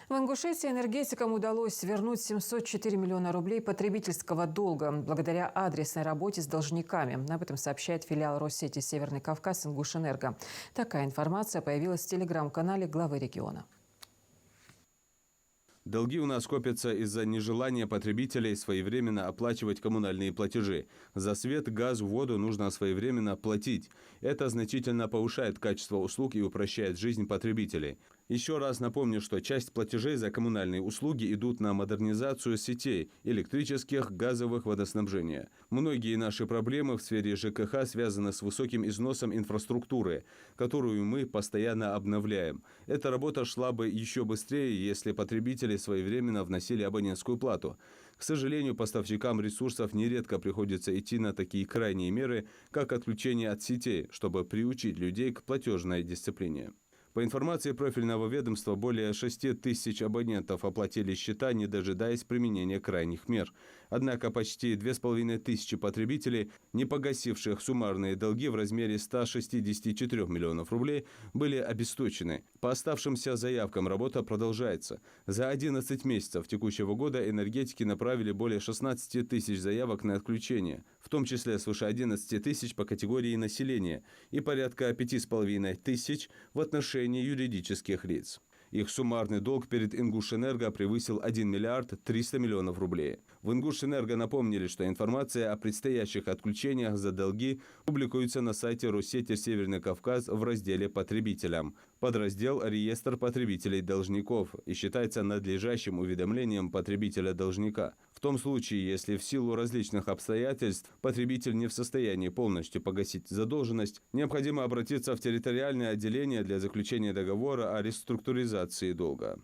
В Ингушетии энергетикам удалось вернуть 704 миллиона рублей потребительского долга благодаря адресной работе с должниками. Об этом сообщает филиал Россети «Северный Кавказ» «Ингушэнерго». Такая информация появилась в телеграм-канале главы региона. Долги у нас копятся из-за нежелания потребителей своевременно оплачивать коммунальные платежи. За свет, газ, воду нужно своевременно платить. Это значительно повышает качество услуг и упрощает жизнь потребителей. Еще раз напомню, что часть платежей за коммунальные услуги идут на модернизацию сетей электрических, газовых, водоснабжения. Многие наши проблемы в сфере ЖКХ связаны с высоким износом инфраструктуры, которую мы постоянно обновляем. Эта работа шла бы еще быстрее, если потребители своевременно вносили абонентскую плату. К сожалению, поставщикам ресурсов нередко приходится идти на такие крайние меры, как отключение от сетей, чтобы приучить людей к платежной дисциплине. По информации профильного ведомства, более 6 тысяч абонентов оплатили счета, не дожидаясь применения крайних мер. Однако почти 2500 потребителей, не погасивших суммарные долги в размере 164 миллионов рублей, были обесточены. По оставшимся заявкам работа продолжается. За 11 месяцев текущего года энергетики направили более 16 тысяч заявок на отключение, в том числе свыше 11 тысяч по категории населения и порядка 5,5 тысяч в отношении юридических лиц. Их суммарный долг перед Ингушэнерго превысил 1 миллиард 300 миллионов рублей. В Ингушэнерго напомнили, что информация о предстоящих отключениях за долги публикуется на сайте Россети «Северный Кавказ» в разделе «Потребителям». Подраздел «Реестр потребителей-должников» и считается надлежащим уведомлением потребителя-должника. В том случае, если в силу различных обстоятельств потребитель не в состоянии полностью погасить задолженность, необходимо обратиться в территориальное отделение для заключения договора о реструктуризации долга.